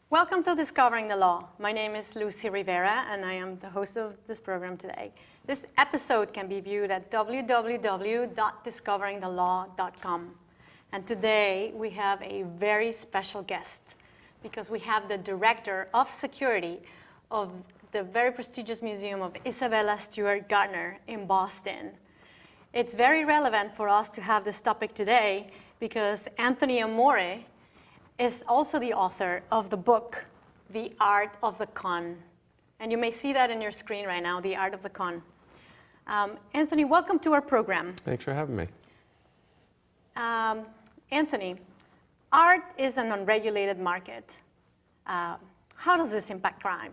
Welcome to Discovering the Law. My name is Lucy Rivera, and I am the host of this program today. This episode can be viewed at www.discoveringthelaw.com. And today we have a very special guest because we have the Director of Security of the very prestigious Museum of Isabella Stuart Gardner in Boston. It's very relevant for us to have this topic today because Anthony Amore is also the author of the book, The Art of the Con. And you may see that in your screen right now, The Art of the Con. Anthony, welcome to our program. Thanks for having me. Anthony, art is an unregulated market. How does this impact crime?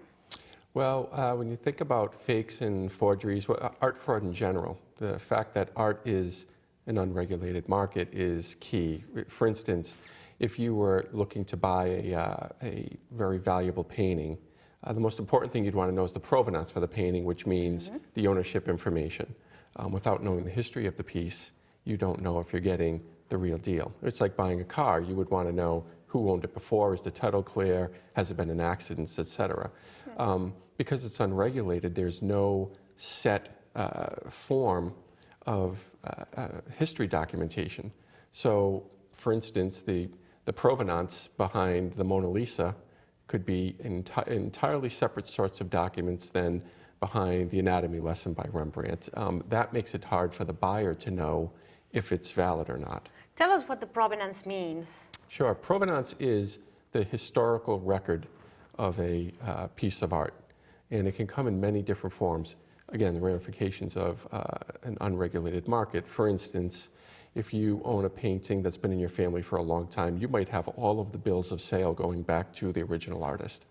Well, when you think about fakes and forgeries, art fraud in general, the fact that art is an unregulated market is key. For instance, if you were looking to buy a very valuable painting, the most important thing you'd want to know is the provenance for the painting, which means the ownership information. Without knowing the history of the piece, you don't know if you're getting the real deal. It's like buying a car. You would want to know who owned it before, is the title clear, has it been an accident, etc. Because it's unregulated, there's no set form of history documentation. So, for instance, the provenance behind the Mona Lisa could be entirely separate sorts of documents than behind the anatomy lesson by Rembrandt. That makes it hard for the buyer to know if it's valid or not. Tell us what the provenance means. Sure. Provenance is the historical record of a piece of art, and it can come in many different forms. Again, the ramifications of an unregulated market. For instance, if you own a painting that's been in your family for a long time, you might have all of the bills of sale going back to the original artist.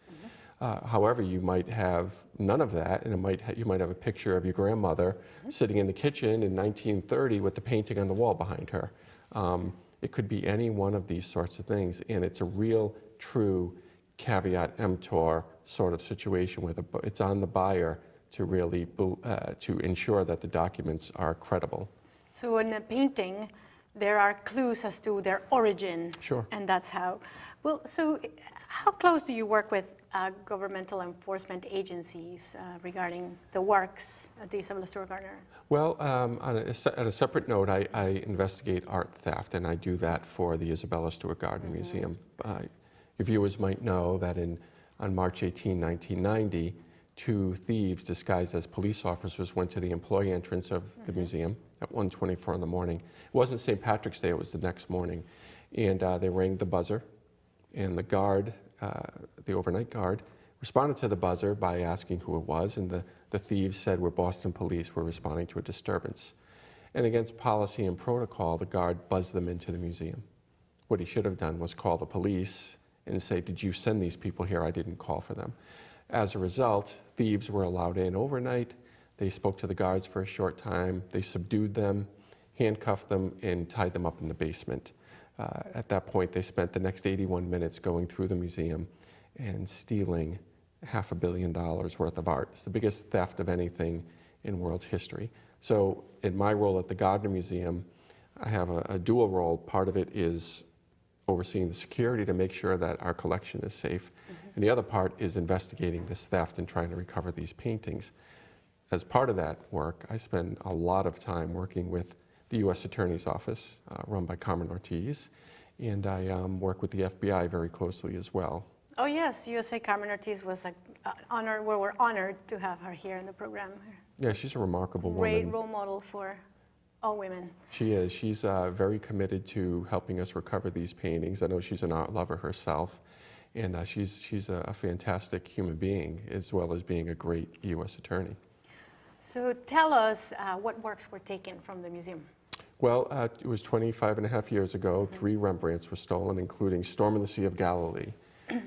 However, you might have none of that, and you might have a picture of your grandmother sitting in the kitchen in 1930 with the painting on the wall behind her. It could be any one of these sorts of things, and it's a real, true caveat emptor sort of situation where it's on the buyer to really to ensure that the documents are credible. So in a painting, there are clues as to their origin. Sure. And that's how. Well, so how close do you work with governmental enforcement agencies regarding the works at the Isabella Stuart Gardner? Well, on a separate note, I investigate art theft, and I do that for the Isabella Stuart Gardner Museum. Your viewers might know that on March 18, 1990, two thieves disguised as police officers went to the employee entrance of the museum at 1:24 in the morning. It wasn't St. Patrick's Day, it was the next morning. And they rang the buzzer, and the guard, the overnight guard, responded to the buzzer by asking who it was, and the thieves said, "We're Boston police, we're responding to a disturbance." And against policy and protocol, the guard buzzed them into the museum. What he should have done was call the police and say, "Did you send these people here? I didn't call for them." As a result, thieves were allowed in overnight. They spoke to the guards for a short time. They subdued them, handcuffed them, and tied them up in the basement. At that point, they spent the next 81 minutes going through the museum and stealing $500 million worth of art. It's the biggest theft of anything in world history. So in my role at the Gardner Museum, I have a dual role. Part of it is overseeing the security to make sure that our collection is safe. And the other part is investigating this theft and trying to recover these paintings. As part of that work, I spend a lot of time working with the U.S. Attorney's Office, run by Carmen Ortiz, and I work with the FBI very closely as well. Oh yes, USA Carmen Ortiz was an honor. We're honored to have her here in the program. Yeah, she's a remarkable woman. Great role model for all women. She is. She's very committed to helping us recover these paintings. I know she's an art lover herself, and she's a fantastic human being as well as being a great U.S. attorney. So tell us what works were taken from the museum. Well, it was 25 and a half years ago. 3 Rembrandts were stolen, including Storm in the Sea of Galilee,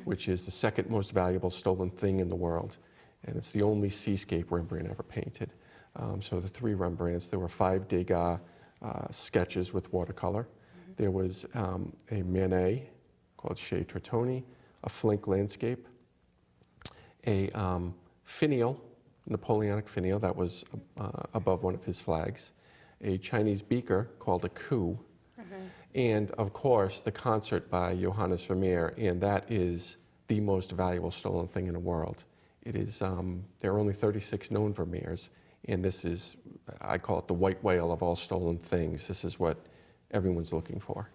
which is the second most valuable stolen thing in the world. And it's the only seascape Rembrandt ever painted. So the 3 Rembrandts, there were 5 Degas sketches with watercolor. There was a Manet called Chez Tortoni, a Flink landscape, a finial, Napoleonic finial that was above one of his flags, a Chinese beaker called a coup, and of course the concert by Johannes Vermeer, and that is the most valuable stolen thing in the world. It is, there are only 36 known Vermeers, and this is, I call it the white whale of all stolen things. This is what everyone's looking for.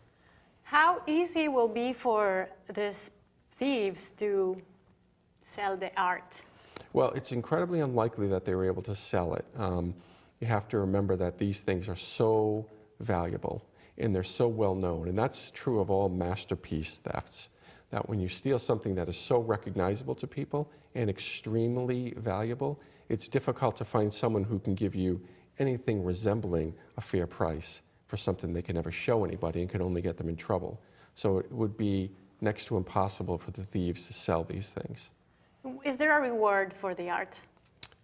How easy it will be for these thieves to sell the art? Well, it's incredibly unlikely that they were able to sell it. You have to remember that these things are so valuable and they're so well known, and that's true of all masterpiece thefts, that when you steal something that is so recognizable to people and extremely valuable, it's difficult to find someone who can give you anything resembling a fair price for something they can never show anybody and can only get them in trouble. So it would be next to impossible for the thieves to sell these things. Is there a reward for the art?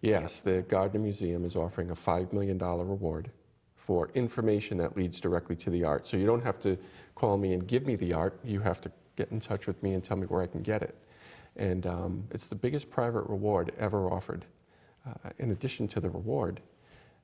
Yes, the Gardner Museum is offering a $5 million reward for information that leads directly to the art. So you don't have to call me and give me the art. You have to get in touch with me and tell me where I can get it. And it's the biggest private reward ever offered. In addition to the reward,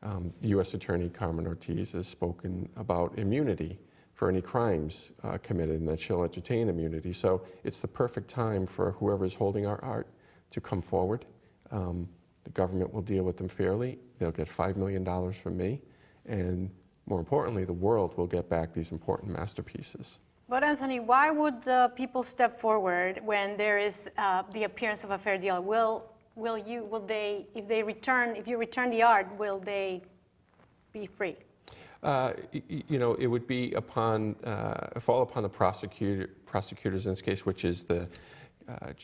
the U.S. Attorney Carmen Ortiz has spoken about immunity for any crimes committed, and that she'll entertain immunity. So it's the perfect time for whoever is holding our art to come forward. The government will deal with them fairly. They'll get $5 million from me, and more importantly, the world will get back these important masterpieces. But Anthony, why would people step forward when there is the appearance of a fair deal? If you return the art, will they be free? You know, it would be fall upon the prosecutors in this case, which is the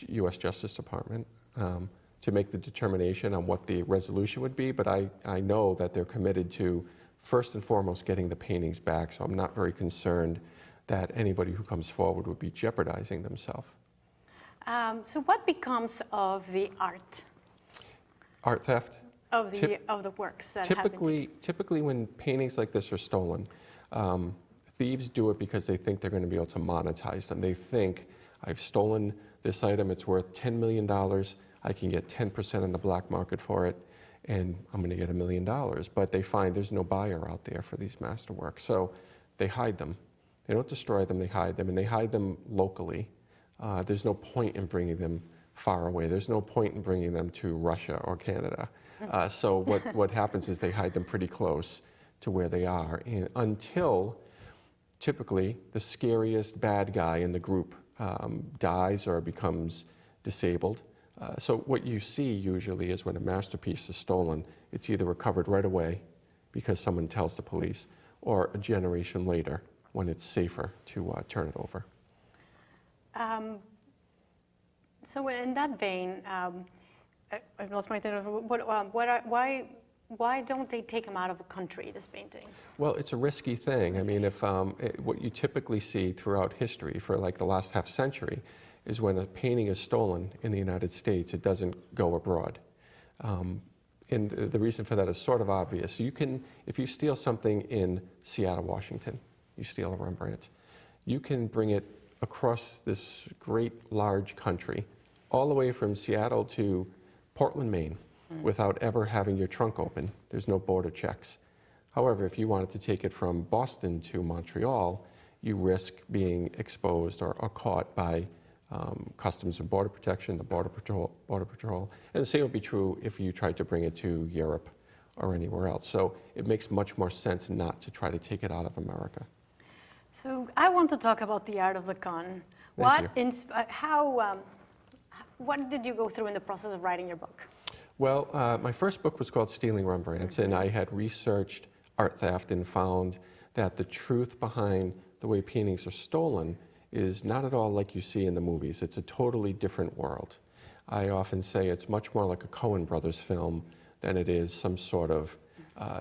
U.S. Justice Department, to make the determination on what the resolution would be. But I know that they're committed to, first and foremost, getting the paintings back. So I'm not very concerned that anybody who comes forward would be jeopardizing themselves. So what becomes of the art? Art theft? Of the works that have been... Typically when paintings like this are stolen, thieves do it because they think they're going to be able to monetize them. They think, I've stolen this item, it's worth $10 million, I can get 10% in the black market for it, and I'm going to get $1 million. But they find there's no buyer out there for these masterworks, so they hide them. They don't destroy them, they hide them, and they hide them locally. There's no point in bringing them far away. There's no point in bringing them to Russia or Canada. So what happens is they hide them pretty close to where they are, and until typically the scariest bad guy in the group dies or becomes disabled. So what you see usually is when a masterpiece is stolen, it's either recovered right away because someone tells the police, or a generation later when it's safer to turn it over. So in that vein, I've lost my train of why don't they take them out of the country, these paintings? Well, it's a risky thing. I mean, if what you typically see throughout history for like the last half century is when a painting is stolen in the United States, it doesn't go abroad. And the reason for that is sort of obvious. You can, if you steal something in Seattle, Washington, you steal a Rembrandt, you can bring it across this great large country, all the way from Seattle to Portland, Maine, without ever having your trunk open. There's no border checks. However, if you wanted to take it from Boston to Montreal, you risk being exposed or caught by Customs and Border Protection, the Border Patrol. And the same would be true if you tried to bring it to Europe or anywhere else. So it makes much more sense not to try to take it out of America. So I want to talk about the art of the con. What did you go through in the process of writing your book? Well, my first book was called Stealing Rembrandts, and I had researched art theft and found that the truth behind the way paintings are stolen is not at all like you see in the movies. It's a totally different world. I often say it's much more like a Coen Brothers film than it is some sort of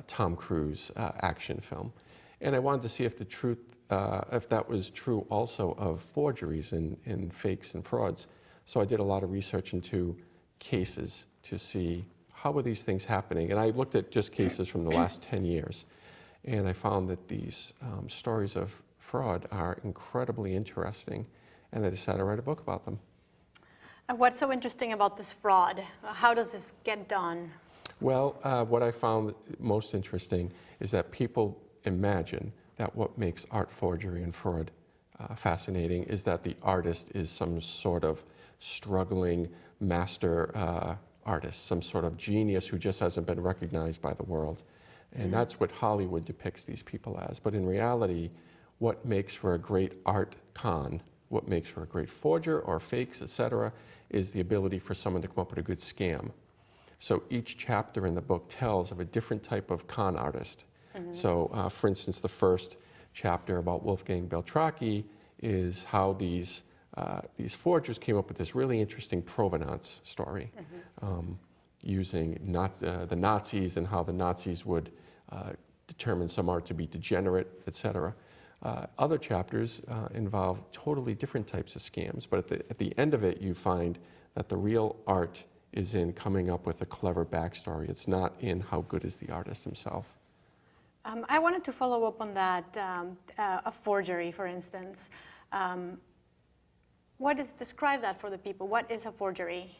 Tom Cruise action film. And I wanted to see if the truth, if that was true also of forgeries and fakes and frauds. So I did a lot of research into cases to see how are these things happening. And I looked at just cases from the last 10 years. And I found that these stories of fraud are incredibly interesting. And I decided to write a book about them. And what's so interesting about this fraud? How does this get done? Well, what I found most interesting is that people imagine that what makes art forgery and fraud fascinating is that the artist is some sort of struggling master artist, some sort of genius who just hasn't been recognized by the world. And that's what Hollywood depicts these people as. But in reality, what makes for a great art con, what makes for a great forger or fakes, etc., is the ability for someone to come up with a good scam. So each chapter in the book tells of a different type of con artist. So for instance, the first chapter about Wolfgang Beltracchi is how these forgers came up with this really interesting provenance story, using the Nazis and how the Nazis would determine some art to be degenerate, etc. Other chapters involve totally different types of scams, but at the end of it, you find that the real art is in coming up with a clever backstory. It's not in how good is the artist himself. I wanted to follow up on that, a forgery, for instance. Describe that for the people. What is a forgery?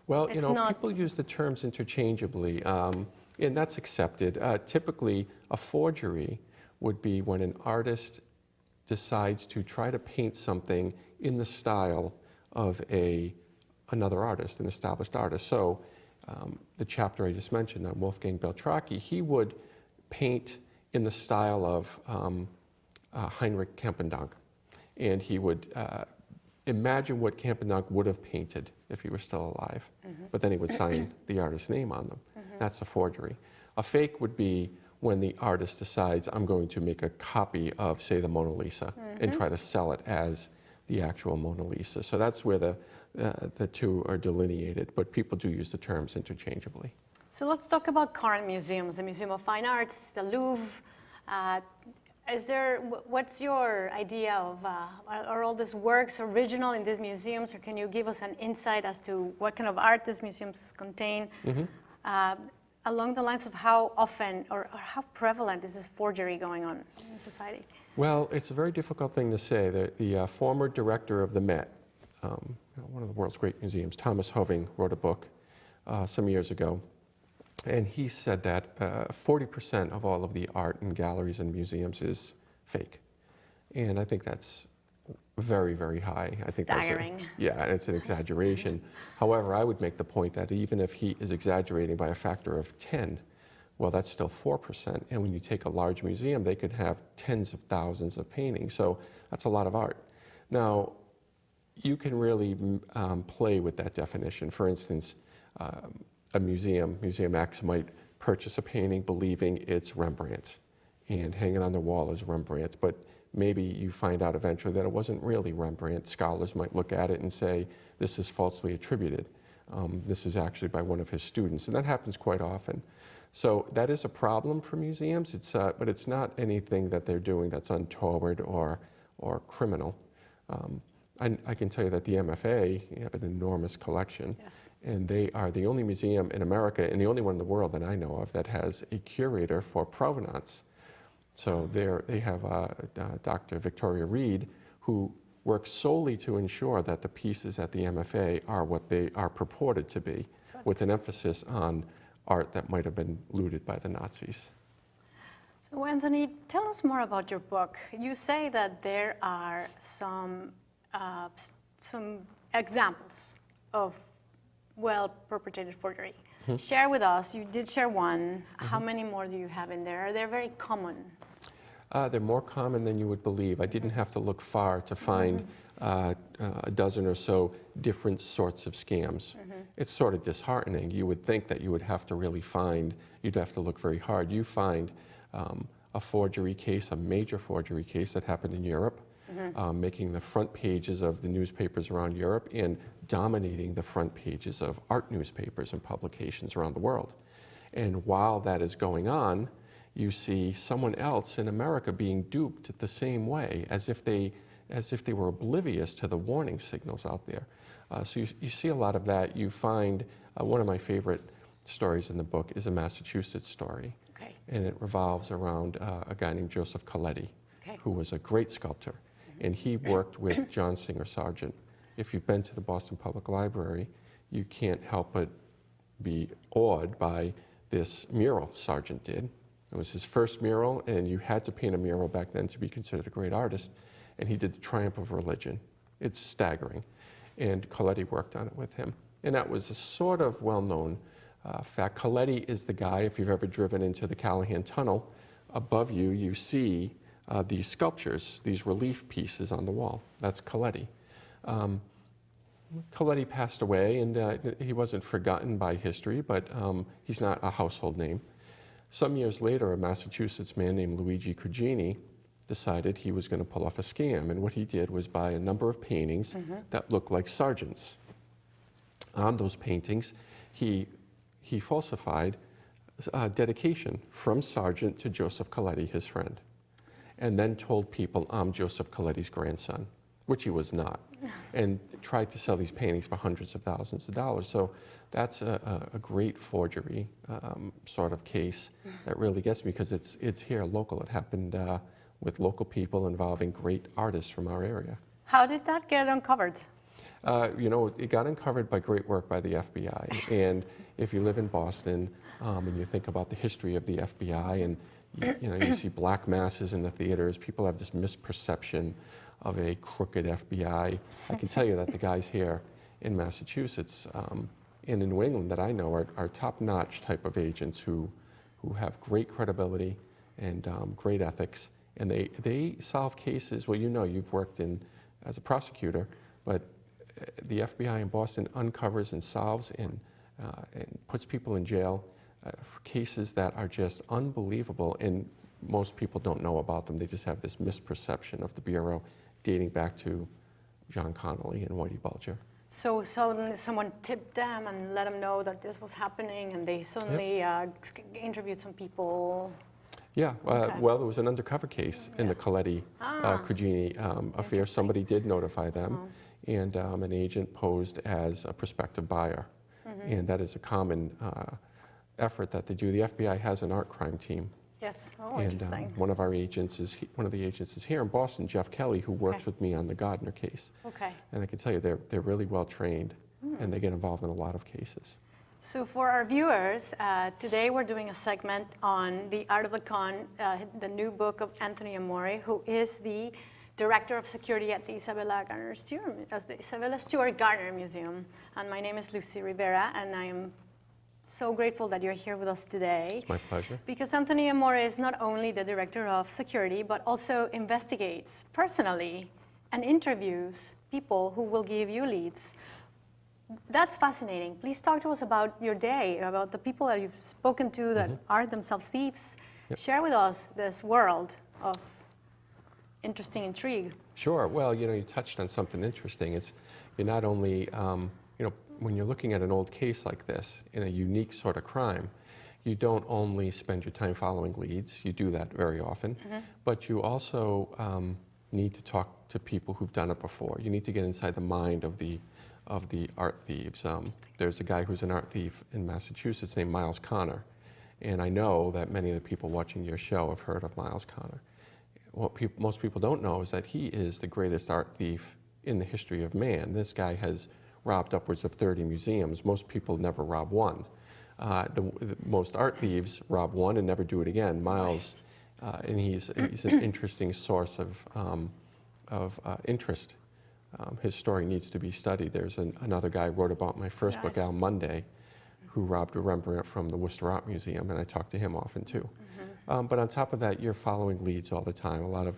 Well, people use the terms interchangeably, and that's accepted. Typically, a forgery would be when an artist decides to try to paint something in the style of another artist, an established artist. So the chapter I just mentioned on Wolfgang Beltracchi, he would paint in the style of Heinrich Campendonck, and he would imagine what Campendonck would have painted if he were still alive, but then he would sign the artist's name on them. That's a forgery. A fake would be when the artist decides, I'm going to make a copy of, say, the Mona Lisa and try to sell it as the actual Mona Lisa. So that's where the two are delineated, but people do use the terms interchangeably. So let's talk about current museums, the Museum of Fine Arts, the Louvre. What's your idea of, are all these works original in these museums, or can you give us an insight as to what kind of art these museums contain? Along the lines of how often or how prevalent is this forgery going on in society? Well, it's a very difficult thing to say. The former director of the Met, one of the world's great museums, Thomas Hoving, wrote a book some years ago, and he said that 40% of all of the art in galleries and museums is fake. And I think that's very, very high. I think staggering. It's an exaggeration. However, I would make the point that even if he is exaggerating by a factor of 10, well, that's still 4%. And when you take a large museum, they could have tens of thousands of paintings. So that's a lot of art. Now, you can really play with that definition. For instance, a Museum X might purchase a painting believing it's Rembrandt, and hanging on the wall is Rembrandt, but maybe you find out eventually that it wasn't really Rembrandt. Scholars might look at it and say, this is falsely attributed. This is actually by one of his students, and that happens quite often. So that is a problem for museums, but it's not anything that they're doing that's untoward or criminal. I can tell you that the MFA have an enormous collection. Yes. And they are the only museum in America, and the only one in the world that I know of, that has a curator for provenance. So they have Dr. Victoria Reed, who works solely to ensure that the pieces at the MFA are what they are purported to be, with an emphasis on art that might have been looted by the Nazis. So Anthony, tell us more about your book. You say that there are some examples of well-perpetrated forgery. Share with us, you did share one. How many more do you have in there? Are they very common? They're more common than you would believe. I didn't have to look far to find a dozen or so different sorts of scams. It's sort of disheartening. You would think that you would have to really you'd have to look very hard. You find a forgery case, a major forgery case that happened in Europe, making the front pages of the newspapers around Europe and dominating the front pages of art newspapers and publications around the world. And while that is going on, you see someone else in America being duped the same way, as if they were oblivious to the warning signals out there. So you see a lot of that. You find one of my favorite stories in the book is a Massachusetts story. Okay. And it revolves around a guy named Joseph Coletti, who was a great sculptor. And he worked with John Singer Sargent. If you've been to the Boston Public Library, you can't help but be awed by this mural Sargent did. It was his first mural, and you had to paint a mural back then to be considered a great artist. And he did The Triumph of Religion. It's staggering. and Coletti worked on it with him. And that was a sort of well-known fact. Coletti is the guy, if you've ever driven into the Callahan Tunnel, above you, you see these sculptures, these relief pieces on the wall. That's Coletti. Coletti passed away, and he wasn't forgotten by history, but he's not a household name. Some years later, a Massachusetts man named Luigi Cugini decided he was going to pull off a scam, and what he did was buy a number of paintings that looked like sergeants. On those paintings, he falsified dedication from Sergeant to Joseph Coletti, his friend, and then told people, I'm Joseph Coletti's grandson, which he was not, and tried to sell these paintings for hundreds of thousands of dollars. So that's a great forgery sort of case that really gets me, because it's here local. It happened with local people involving great artists from our area. How did that get uncovered? You know, it got uncovered by great work by the FBI. And if you live in Boston and you think about the history of the FBI, and you see black masses in the theaters, people have this misperception of a crooked FBI. I can tell you that the guys here in Massachusetts and in New England that I know are top-notch type of agents who have great credibility and great ethics. And they solve cases. Well, you've worked as a prosecutor, but the FBI in Boston uncovers and solves and puts people in jail for cases that are just unbelievable, and most people don't know about them. They just have this misperception of the Bureau dating back to John Connolly and Whitey Bulger. So suddenly someone tipped them and let them know that this was happening, and they suddenly interviewed some people. Yeah, well, there was an undercover case in the Coletti Cugini affair. Somebody did notify them, and an agent posed as a prospective buyer. And that is a common effort that they do. The FBI has an art crime team. Yes, And interesting. one of the agents is here in Boston, Jeff Kelly, who works with me on the Gardner case. Okay. And I can tell you, they're really well trained, and they get involved in a lot of cases. So for our viewers, today we're doing a segment on The Art of the Con, the new book of Anthony Amore, who is the Director of Security at the Isabella Stuart Gardner Museum. And my name is Lucy Rivera, and I am so grateful that you're here with us today. It's my pleasure. Because Anthony Amore is not only the Director of Security, but also investigates personally and interviews people who will give you leads. That's fascinating. Please talk to us about your day, about the people that you've spoken to that are themselves thieves. Yep. Share with us this world of interesting intrigue. Sure. Well, you touched on something interesting. You're not only, when you're looking at an old case like this in a unique sort of crime, you don't only spend your time following leads. You do that very often, but you also need to talk to people who've done it before. You need to get inside the mind of the art thieves. There's a guy who's an art thief in Massachusetts named Myles Connor, and I know that many of the people watching your show have heard of Myles Connor. What most people don't know is that he is the greatest art thief in the history of man. This guy has robbed upwards of 30 museums. Most people never rob one. The most art thieves rob one and never do it again. Myles, and he's an interesting source of interest. His story needs to be studied. There's another guy who wrote about my first book, Al Monday, who robbed a Rembrandt from the Worcester Art Museum, and I talk to him often too. But on top of that, you're following leads all the time. A lot of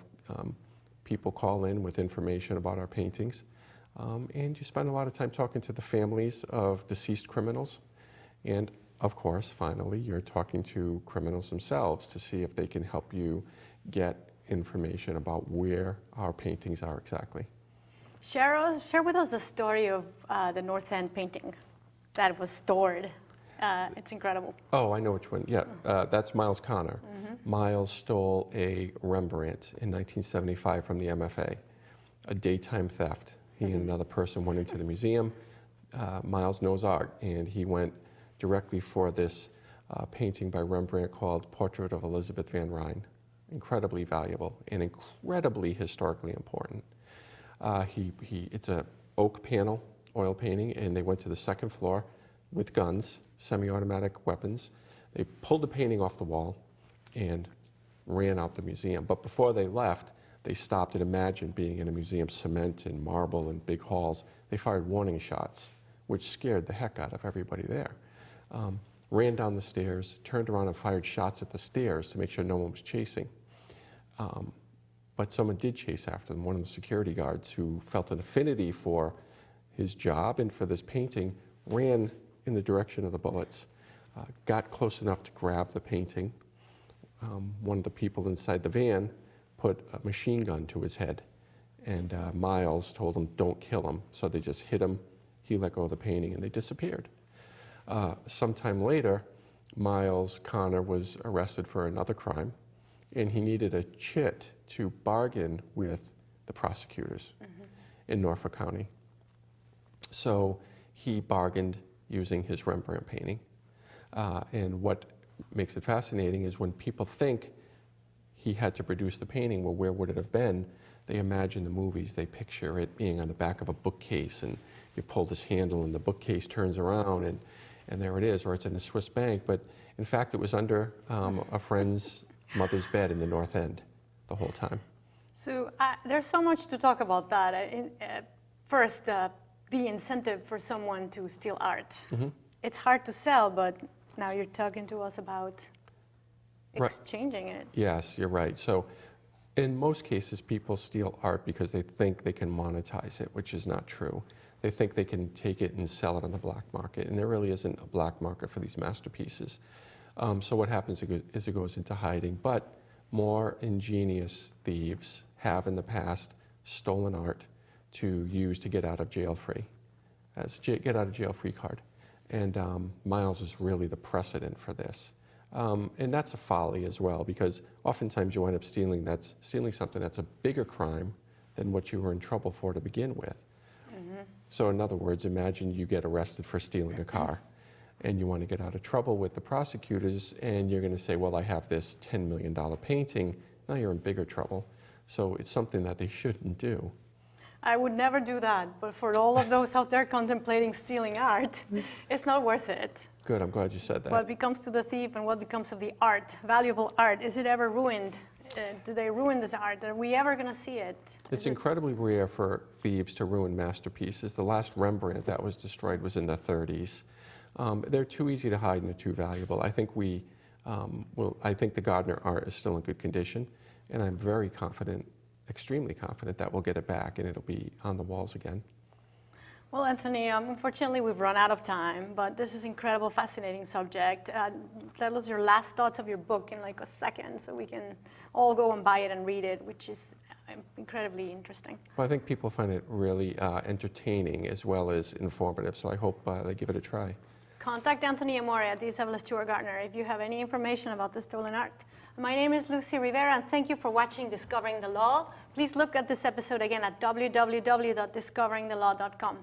people call in with information about our paintings, and you spend a lot of time talking to the families of deceased criminals. And of course, finally, you're talking to criminals themselves to see if they can help you get information about where our paintings are exactly. Share with us the story of the North End painting that was stored. It's incredible. Oh, I know which one. Yeah, that's Myles Connor. Myles stole a Rembrandt in 1975 from the MFA, a daytime theft. He and another person went into the museum. Myles knows art, and he went directly for this painting by Rembrandt called Portrait of Elizabeth Van Ryn. Incredibly valuable and incredibly historically important. It's an oak panel, oil painting, and they went to the second floor with guns, semi-automatic weapons. They pulled the painting off the wall and ran out the museum. But before they left, they stopped and imagined being in a museum, cement and marble and big halls. they fired warning shots, which scared the heck out of everybody there. Ran down the stairs, turned around and fired shots at the stairs to make sure no one was chasing. But someone did chase after them. One of the security guards who felt an affinity for his job and for this painting ran in the direction of the bullets, got close enough to grab the painting. One of the people inside the van put a machine gun to his head, and Myles told him, don't kill him. So they just hit him, he let go of the painting, and they disappeared. Sometime later, Myles Connor was arrested for another crime, and he needed a chit to bargain with the prosecutors in Norfolk County. So he bargained using his Rembrandt painting. And what makes it fascinating is when people think he had to produce the painting, well, where would it have been? They imagine the movies. They picture it being on the back of a bookcase, and you pull this handle and the bookcase turns around, and there it is, or it's in a Swiss bank. But in fact, it was under a friend's mother's bed in the North End the whole time. So there's so much to talk about that. First, the incentive for someone to steal art. It's hard to sell, but now you're talking to us about exchanging it. Yes, you're right. So in most cases, people steal art because they think they can monetize it, which is not true. They think they can take it and sell it on the black market, and there really isn't a black market for these masterpieces. So what happens is it goes into hiding, but more ingenious thieves have in the past stolen art to use to get out of jail free, as a get out of jail free card. And Myles is really the precedent for this. And that's a folly as well, because oftentimes you wind up stealing something that's a bigger crime than what you were in trouble for to begin with. So in other words, imagine you get arrested for stealing a car, and you want to get out of trouble with the prosecutors, and you're going to say, well, I have this $10 million painting. Now you're in bigger trouble. So it's something that they shouldn't do. I would never do that, but for all of those out there contemplating stealing art, it's not worth it. Good, I'm glad you said that. What becomes to the thief and what becomes of the art, valuable art? Is it ever ruined? Do they ruin this art? Are we ever going to see it? It's incredibly rare for thieves to ruin masterpieces. The last Rembrandt that was destroyed was in the 30s. They're too easy to hide and they're too valuable. I think I think the Gardner art is still in good condition, and I'm very confident, extremely confident, that we'll get it back and it'll be on the walls again. Well, Anthony, unfortunately we've run out of time, but this is an incredible, fascinating subject. Tell us your last thoughts of your book in like a second so we can all go and buy it and read it, which is incredibly interesting. Well, I think people find it really entertaining as well as informative, so I hope they give it a try. Contact Anthony Amore at the Isabella Stuart Gardner if you have any information about the stolen art. My name is Lucy Rivera, and thank you for watching Discovering the Law. Please look at this episode again at www.discoveringthelaw.com.